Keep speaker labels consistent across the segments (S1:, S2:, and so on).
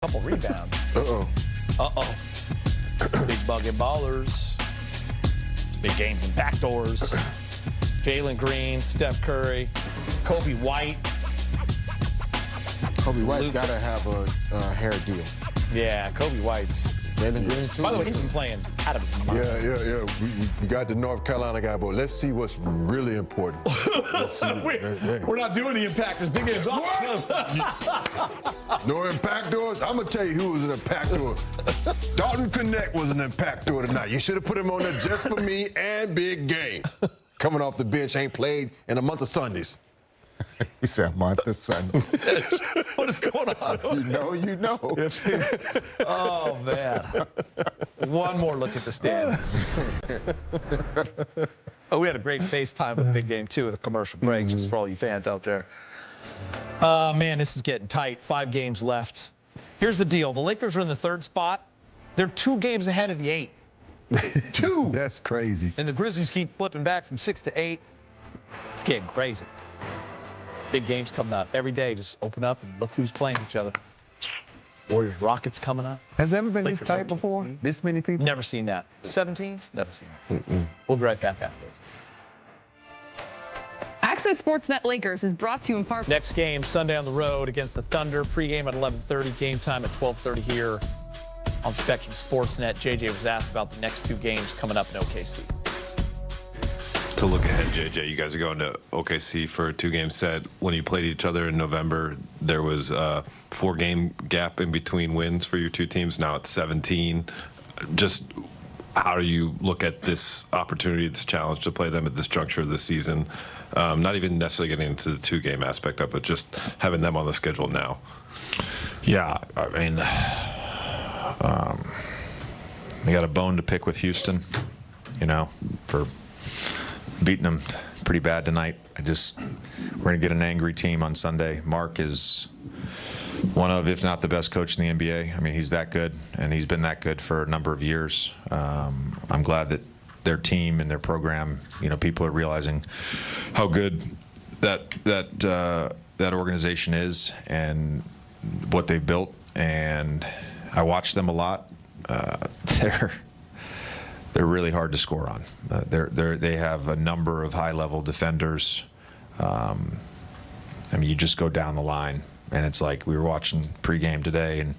S1: Couple rebounds.
S2: Uh-oh.
S1: Uh-oh. Big bucket ballers. Big games and backdoors. Jalen Green, Steph Curry, Kobe White.
S2: Kobe White's got to have a hair deal.
S1: Yeah, Kobe White's.
S2: Jalen Green, too.
S1: By the way, he's been playing out of his mind.
S3: Yeah. We got the North Carolina guy, but let's see what's really important.
S1: We're not doing the impact. There's big games off.
S3: No impactors? I'm going to tell you who was an impactor. Dalton Connect was an impactor tonight. You should have put him on there just for me and Big Game. Coming off the bench, ain't played in a month of Sundays.
S2: He said, Month of Sunday.
S1: What is going on?
S2: You know.
S1: Oh, man. One more look at the standings.
S4: Oh, we had a great FaceTime with Big Game, too, with a commercial break, just for all you fans out there. Man, this is getting tight. 5 games left. Here's the deal. The Lakers are in the 3rd spot. They're 2 games ahead of the 8. 2.
S3: That's crazy.
S4: And the Grizzlies keep flipping back from 6 to 8. It's getting crazy. Big games coming up every day. Just open up and look who's playing each other. Warriors, Rockets coming up.
S5: Has it ever been
S4: Lakers,
S5: this tight before? This many people?
S4: Never seen that. 17? Never seen that. We'll be right back after this.
S6: Access Sportsnet Lakers is brought to you in part.
S4: Next game, Sunday on the road against the Thunder. Pre-game at 11:30, game time at 12:30 here on Spectrum Sportsnet. JJ was asked about the next 2 games coming up in OKC.
S7: To look ahead, JJ, you guys are going to OKC for a 2-game set. When you played each other in November, there was a 4-game gap in between wins for your 2 teams. Now it's 17. Just how do you look at this opportunity, this challenge to play them at this juncture of the season? Not even necessarily getting into the 2-game aspect of it, just having them on the schedule now.
S8: Yeah, I mean, they got a bone to pick with Houston, for beating them pretty bad tonight. We're going to get an angry team on Sunday. Mark is one of, if not the best coach in the NBA. I mean, he's that good, and he's been that good for a number of years. I'm glad that their team and their program, people are realizing how good that organization is and what they've built. And I watch them a lot. They're really hard to score on. They have a number of high-level defenders. I mean, you just go down the line, and it's like we were watching pregame today, and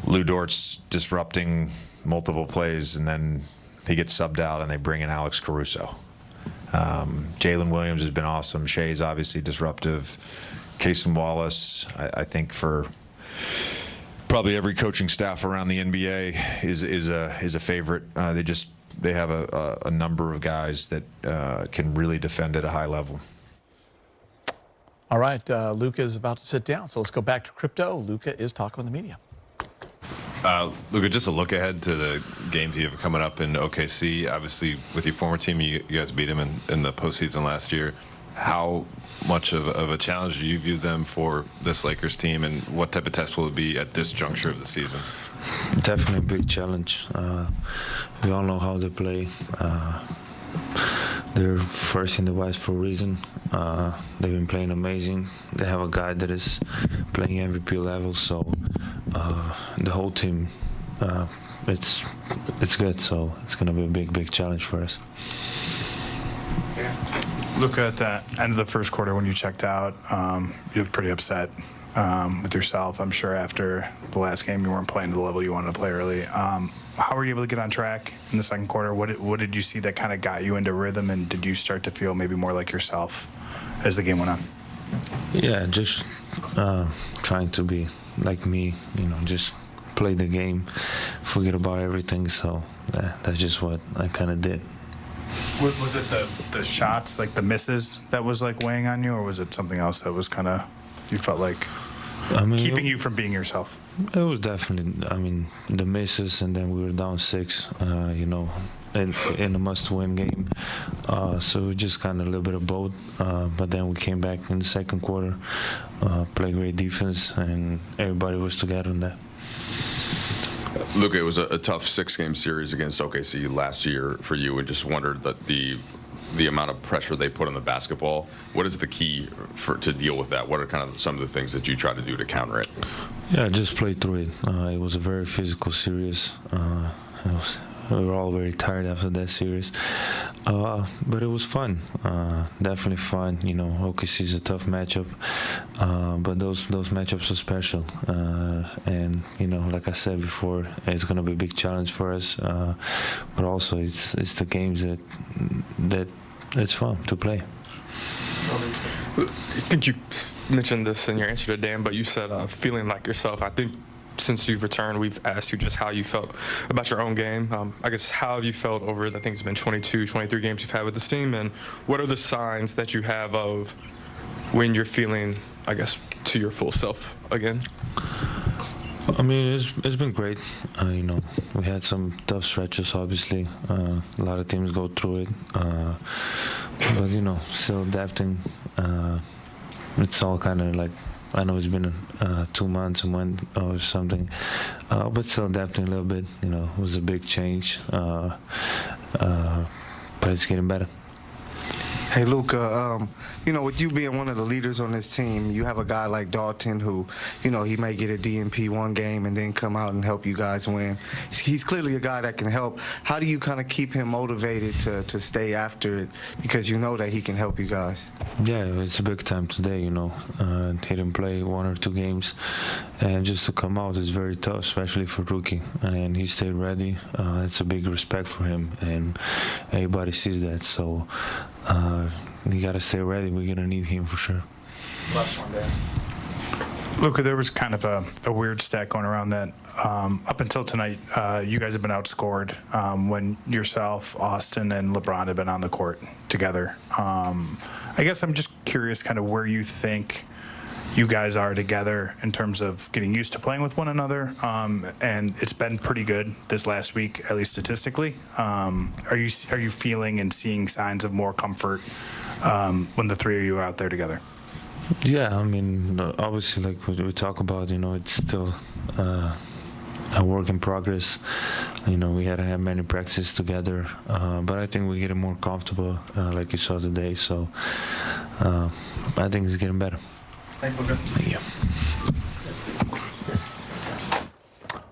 S8: Lu Dort's disrupting multiple plays, and then he gets subbed out, and they bring in Alex Caruso. Jalen Williams has been awesome. Shea's obviously disruptive. Cason Wallace, I think for probably every coaching staff around the NBA is a favorite. They have a number of guys that can really defend at a high level.
S1: All right, Luka is about to sit down, so let's go back to crypto. Luka is talking with the media.
S7: Luka, just a look ahead to the games you have coming up in OKC. Obviously, with your former team, you guys beat them in the postseason last year. How much of a challenge do you view them for this Lakers team, and what type of test will it be at this juncture of the season?
S9: Definitely a big challenge. We all know how they play. They're first in the West for a reason. They've been playing amazing. They have a guy that is playing MVP level, so the whole team, it's good. So it's going to be a big challenge for us.
S10: Look at the end of the first quarter when you checked out. You looked pretty upset with yourself. I'm sure after the last game you weren't playing to the level you wanted to play early. How were you able to get on track in the second quarter? What did you see that kind of got you into rhythm, and did you start to feel maybe more like yourself as the game went on?
S9: Yeah, just trying to be like me, just play the game, forget about everything. So that's just what I kind of did.
S10: Was it the shots, like the misses, that was like weighing on you, or was it something else that was kind of, you felt like keeping you from being yourself?
S9: It was definitely, the misses, and then we were down 6, in a must-win game. So just kind of a little bit of both. But then we came back in the second quarter, played great defense, and everybody was together on that.
S11: Luka, it was a tough 6-game series against OKC last year for you, and just wondered that the
S5: the amount of pressure they put on the basketball. What is the key to deal with that? What are kind of some of the things that you try to do to counter it?
S9: Yeah, just play through it. It was a very physical series. We were all very tired after that series, but it was fun. Definitely fun. You know, OKC is a tough matchup, but those matchups are special. And you know, like I said before, it's going to be a big challenge for us. But also, it's the games that it's fun to play.
S11: I think you mentioned this in your answer to Dan, but you said feeling like yourself. I think since you've returned, we've asked you just how you felt about your own game. I guess, how have you felt over, I think it's been 22, 23 games you've had with this team, and what are the signs that you have of when you're feeling, I guess, to your full self again?
S9: I mean, it's been great. You know, we had some tough stretches, obviously. A lot of teams go through it. But, you know, still adapting. It's all kind of like, I know it's been 2 months or something, but still adapting a little bit. You know, it was a big change, but it's getting better.
S12: Hey, Luka, you know, with you being one of the leaders on this team, you have a guy like Dalton who, you know, he may get a DNP one game and then come out and help you guys win. He's clearly a guy that can help. How do you kind of keep him motivated to stay after it, because you know that he can help you guys?
S9: Yeah, it's a big time today, you know. He didn't play 1 or 2 games, and just to come out is very tough, especially for rookie. And he stayed ready. It's a big respect for him, and everybody sees that. So you got to stay ready. We're going to need him for sure.
S10: Last one, Dan. Luka, there was kind of a weird stat going around that up until tonight, you guys have been outscored when yourself, Austin, and LeBron have been on the court together. I guess I'm just curious kind of where you think you guys are together in terms of getting used to playing with one another, and it's been pretty good this last week, at least statistically. Are you feeling and seeing signs of more comfort when the three of you are out there together?
S9: Yeah, I mean, obviously, like we talk about, you know, it's still a work in progress. You know, we had to have many practices together, but I think we're getting more comfortable, like you saw today. So I think it's getting better.
S10: Thanks, Luka.
S9: Thank you.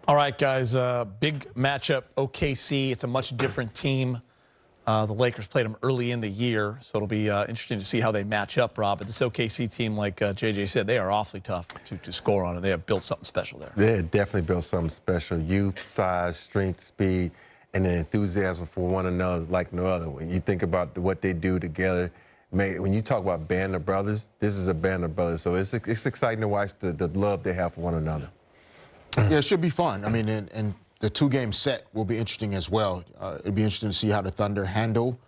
S1: All right, guys, big matchup, OKC. It's a much different team. The Lakers played them early in the year, so it'll be interesting to see how they match up, Rob. But this OKC team, like JJ said, they are awfully tough to score on, and they have built something special there.
S3: They had definitely built something special. Youth, size, strength, speed, and then enthusiasm for one another like no other. When you think about what they do together, when you talk about band of brothers, this is a band of brothers. So it's exciting to watch the love they have for one another.
S2: Yeah, it should be fun. I mean, and the 2-game set will be interesting as well. It'll be interesting to see how the Thunder handle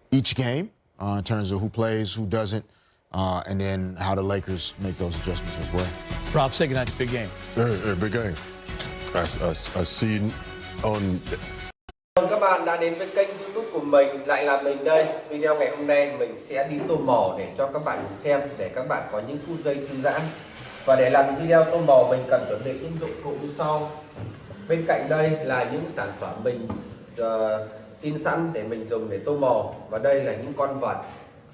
S2: each game in terms of who plays, who doesn't, and then how the Lakers make those adjustments as well.
S1: Rob, say goodnight to big game.
S3: Big game. I see on.
S13: Các bạn đã đến với kênh YouTube của mình, lại là mình đây. Video ngày hôm nay mình sẽ đi tô màu để cho các bạn xem, để các bạn có những phút giây thư giãn. Và để làm video tô màu mình cần chuẩn bị những dụng cụ như sau. Bên cạnh đây là những sản phẩm mình in sẵn để mình dùng để tô màu. Và đây là những con vật,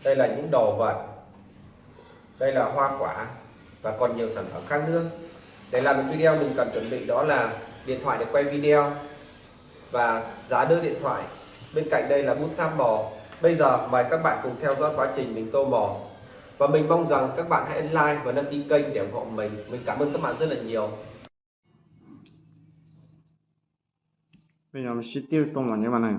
S13: đây là những đồ vật, đây là hoa quả và còn nhiều sản phẩm khác nữa. Để làm video mình cần chuẩn bị đó là điện thoại để quay video và giá đỡ điện thoại. Bên cạnh đây là bút sáp màu. Bây giờ mời các bạn cùng theo dõi quá trình mình tô màu. Và mình mong rằng các bạn hãy like và đăng ký kênh để ủng hộ mình. Mình cảm ơn các bạn rất là nhiều.
S14: Bây giờ mình sẽ tiêu tô màu như thế này.